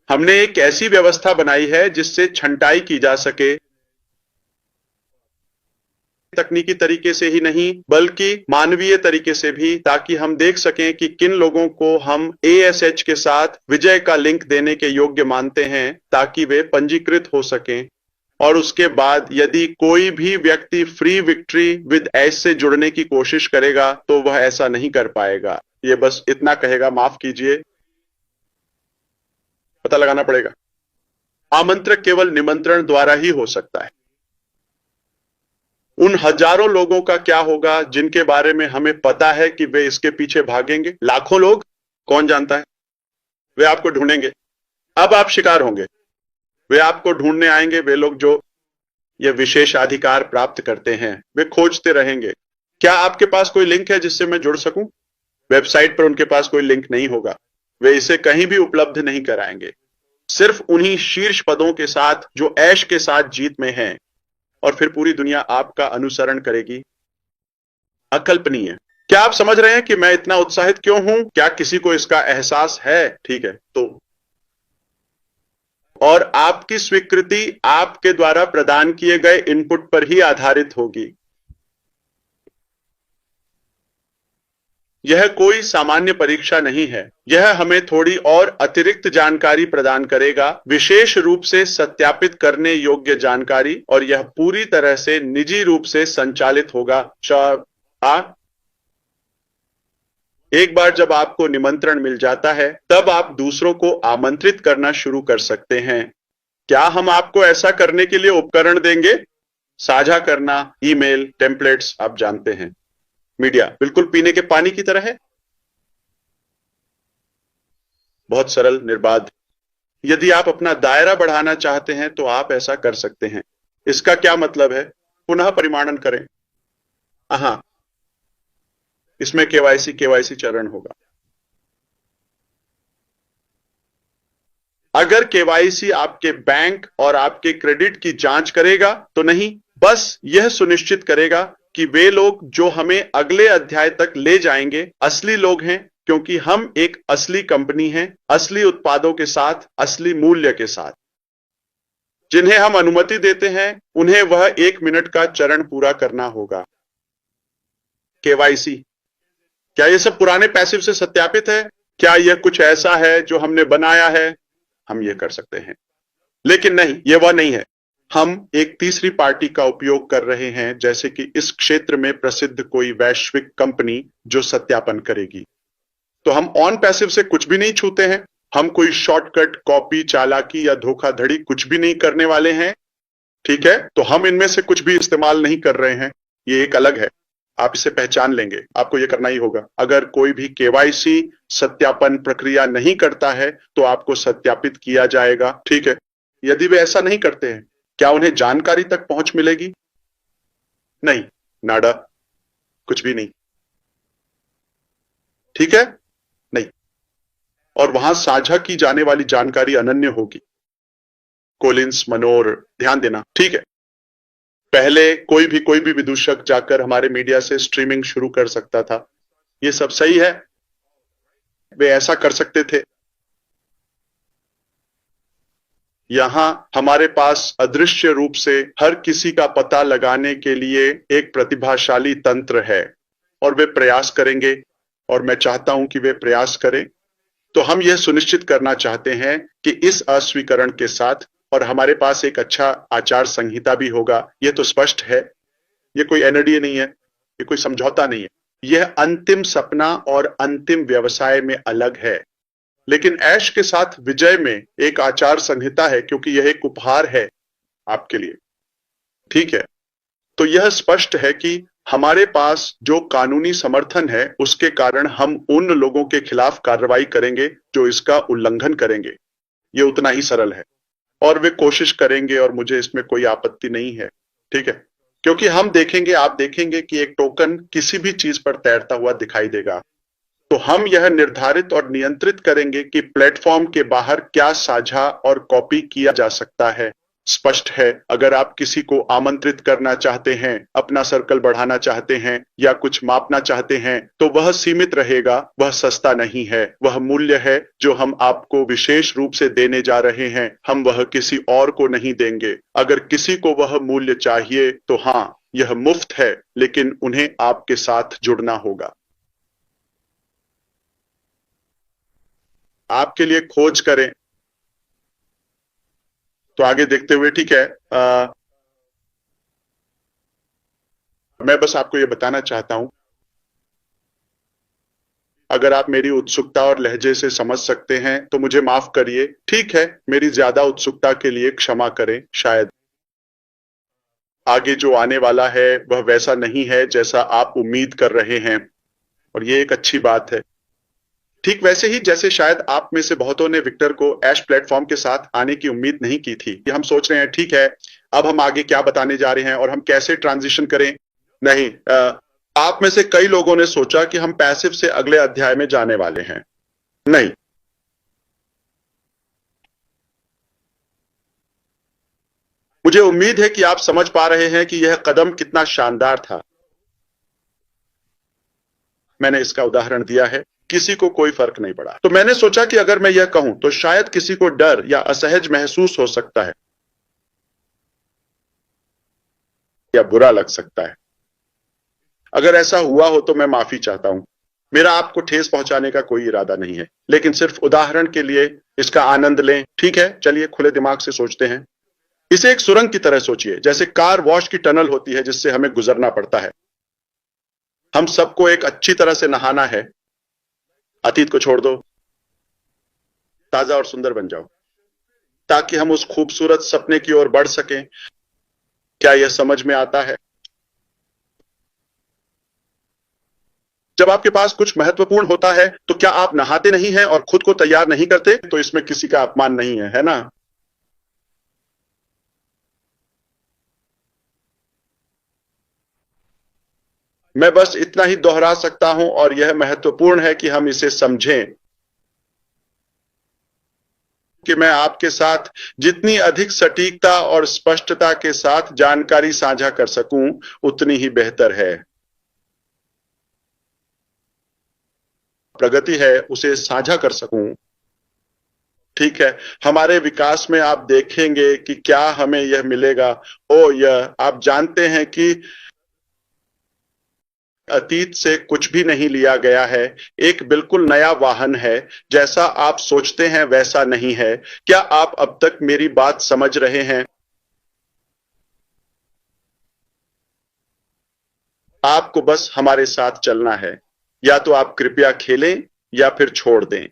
हमने एक ऐसी व्यवस्था बनाई है जिससे छंटाई की जा सके, तकनीकी तरीके से ही नहीं बल्कि मानवीय तरीके से भी, ताकि हम देख सकें कि किन लोगों को हम ASH के साथ विजय का लिंक देने के योग्य मानते हैं, ताकि वे पंजीकृत हो सकें। और उसके बाद यदि कोई भी व्यक्ति फ्री विक्ट्री विद एस से जुड़ने की कोशिश करेगा तो वह ऐसा नहीं कर पाएगा। ये बस इतना कहेगा, माफ कीजिए, पता लगाना पड़ेगा। आमंत्रक केवल निमंत्रण द्वारा ही हो सकता है। उन हजारों लोगों का क्या होगा जिनके बारे में हमें पता है कि वे इसके पीछे भागेंगे? लाखों लोग, कौन जानता है? वे आपको ढूंढेंगे। अब आप शिकार होंगे। वे आपको ढूंढने आएंगे। वे लोग जो ये विशेषाधिकार प्राप्त करते हैं वे खोजते रहेंगे। क्या आपके पास कोई लिंक है जिससे मैं जुड़ सकूं? वेबसाइट पर उनके पास कोई लिंक नहीं होगा। वे इसे कहीं भी उपलब्ध नहीं कराएंगे। सिर्फ उन्हीं शीर्ष पदों के साथ जो ऐश के साथ जीत में हैं, और फिर पूरी दुनिया आपका अनुसरण करेगी। अकल्पनीय। क्या आप समझ रहे हैं कि मैं इतना उत्साहित क्यों हूं? क्या किसी को इसका एहसास है? ठीक है, तो और आपकी स्वीकृति आपके द्वारा प्रदान किए गए इनपुट पर ही आधारित होगी। यह कोई सामान्य परीक्षा नहीं है। यह हमें थोड़ी और अतिरिक्त जानकारी प्रदान करेगा, विशेष रूप से सत्यापित करने योग्य जानकारी, और यह पूरी तरह से निजी रूप से संचालित होगा। एक बार जब आपको निमंत्रण मिल जाता है तब आप दूसरों को आमंत्रित करना शुरू कर सकते हैं। क्या हम आपको ऐसा करने के लिए उपकरण देंगे? साझा करना, ईमेल, टेम्पलेट्स, आप जानते हैं। मीडिया बिल्कुल पीने के पानी की तरह है, बहुत सरल, निर्बाध। यदि आप अपना दायरा बढ़ाना चाहते हैं तो आप ऐसा कर सकते हैं। इसका क्या मतलब है? पुनः परिमाणन करें। हाँ, इसमें केवाईसी चरण होगा। अगर केवाईसी आपके बैंक और आपके क्रेडिट की जांच करेगा तो नहीं, बस यह सुनिश्चित करेगा कि वे लोग जो हमें अगले अध्याय तक ले जाएंगे असली लोग हैं, क्योंकि हम एक असली कंपनी हैं, असली उत्पादों के साथ, असली मूल्य के साथ। जिन्हें हम अनुमति देते हैं उन्हें वह 1 मिनट का चरण पूरा करना होगा। केवाईसी। क्या यह सब पुराने पैसिव से सत्यापित है? क्या यह कुछ ऐसा है जो हमने बनाया है? हम यह कर सकते हैं, लेकिन नहीं, यह वह नहीं है। हम एक तीसरी पार्टी का उपयोग कर रहे हैं, जैसे कि इस क्षेत्र में प्रसिद्ध कोई वैश्विक कंपनी जो सत्यापन करेगी। तो हम ऑन पैसिव से कुछ भी नहीं छूते हैं। हम कोई शॉर्टकट, कॉपी, चालाकी या धोखाधड़ी कुछ भी नहीं करने वाले हैं। ठीक है, तो हम इनमें से कुछ भी इस्तेमाल नहीं कर रहे हैं। ये एक अलग है, आप इसे पहचान लेंगे। आपको यह करना ही होगा। अगर कोई भी केवाईसी सत्यापन प्रक्रिया नहीं करता है तो आपको सत्यापित किया जाएगा। ठीक है, यदि वे ऐसा नहीं करते हैं, क्या उन्हें जानकारी तक पहुंच मिलेगी? नहीं, नाडा, कुछ भी नहीं। ठीक है, नहीं। और वहां साझा की जाने वाली जानकारी अनन्य होगी। कोलिंस, मनोर, ध्यान देना। ठीक है, पहले कोई भी विदूषक जाकर हमारे मीडिया से स्ट्रीमिंग शुरू कर सकता था। ये सब सही है, वे ऐसा कर सकते थे। यहां हमारे पास अदृश्य रूप से हर किसी का पता लगाने के लिए एक प्रतिभाशाली तंत्र है, और वे प्रयास करेंगे, और मैं चाहता हूं कि वे प्रयास करें। तो हम यह सुनिश्चित करना चाहते हैं कि इस अस्वीकरण के साथ, और हमारे पास एक अच्छा आचार संहिता भी होगा। यह तो स्पष्ट है, यह कोई NDA नहीं है, यह कोई समझौता नहीं है। यह अंतिम सपना और अंतिम व्यवसाय में अलग है, लेकिन ऐश के साथ विजय में एक आचार संहिता है, क्योंकि यह एक उपहार है आपके लिए। ठीक है, तो यह स्पष्ट है कि हमारे पास जो कानूनी समर्थन है उसके कारण हम उन लोगों के खिलाफ कार्रवाई करेंगे जो इसका उल्लंघन करेंगे। यह उतना ही सरल है, और वे कोशिश करेंगे, और मुझे इसमें कोई आपत्ति नहीं है। ठीक है, क्योंकि हम देखेंगे, आप देखेंगे कि एक टोकन किसी भी चीज पर तैरता हुआ दिखाई देगा। तो हम यह निर्धारित और नियंत्रित करेंगे कि प्लेटफॉर्म के बाहर क्या साझा और कॉपी किया जा सकता है। स्पष्ट है। अगर आप किसी को आमंत्रित करना चाहते हैं, अपना सर्कल बढ़ाना चाहते हैं या कुछ मापना चाहते हैं, तो वह सीमित रहेगा, वह सस्ता नहीं है। वह मूल्य है जो हम आपको विशेष रूप से देने जा रहे हैं, हम वह किसी और को नहीं देंगे। अगर किसी को वह मूल्य चाहिए तो हाँ, यह मुफ्त है, लेकिन उन्हें आपके साथ जुड़ना होगा। आपके लिए खोज करें। तो आगे देखते हुए, ठीक है, मैं बस आपको ये बताना चाहता हूं, अगर आप मेरी उत्सुकता और लहजे से समझ सकते हैं तो मुझे माफ करिए। ठीक है, मेरी ज्यादा उत्सुकता के लिए क्षमा करें। शायद आगे जो आने वाला है वह वैसा नहीं है जैसा आप उम्मीद कर रहे हैं, और ये एक अच्छी बात है। ठीक वैसे ही जैसे शायद आप में से बहुतों ने विक्टर को ऐश प्लेटफॉर्म के साथ आने की उम्मीद नहीं की थी। कि हम सोच रहे हैं, ठीक है, अब हम आगे क्या बताने जा रहे हैं और हम कैसे ट्रांजिशन करें। नहीं, आप में से कई लोगों ने सोचा कि हम पैसिव से अगले अध्याय में जाने वाले हैं। नहीं, मुझे उम्मीद है कि आप समझ पा रहे हैं कि यह कदम कितना शानदार था। मैंने इसका उदाहरण दिया है, किसी को कोई फर्क नहीं पड़ा। तो मैंने सोचा कि अगर मैं यह कहूं तो शायद किसी को डर या असहज महसूस हो सकता है या बुरा लग सकता है। अगर ऐसा हुआ हो तो मैं माफी चाहता हूं। मेरा आपको ठेस पहुंचाने का कोई इरादा नहीं है, लेकिन सिर्फ उदाहरण के लिए इसका आनंद लें। ठीक है, चलिए खुले दिमाग से सोचते हैं। इसे एक सुरंग की तरह सोचिए, जैसे कार वॉश की टनल होती है जिससे हमें गुजरना पड़ता है। हम सबको एक अच्छी तरह से नहाना है। अतीत को छोड़ दो, ताजा और सुंदर बन जाओ, ताकि हम उस खूबसूरत सपने की ओर बढ़ सकें। क्या यह समझ में आता है? जब आपके पास कुछ महत्वपूर्ण होता है तो क्या आप नहाते नहीं हैं और खुद को तैयार नहीं करते? तो इसमें किसी का अपमान नहीं है, है ना? मैं बस इतना ही दोहरा सकता हूं, और यह महत्वपूर्ण है कि हम इसे समझें कि मैं आपके साथ जितनी अधिक सटीकता और स्पष्टता के साथ जानकारी साझा कर सकूं, उतनी ही बेहतर है। प्रगति है उसे साझा कर सकूं। ठीक है, हमारे विकास में आप देखेंगे कि क्या हमें यह मिलेगा। ओ, यह आप जानते हैं कि अतीत से कुछ भी नहीं लिया गया है। एक बिल्कुल नया वाहन है। जैसा आप सोचते हैं वैसा नहीं है। क्या आप अब तक मेरी बात समझ रहे हैं? आपको बस हमारे साथ चलना है। या तो आप कृपया खेलें या फिर छोड़ दें।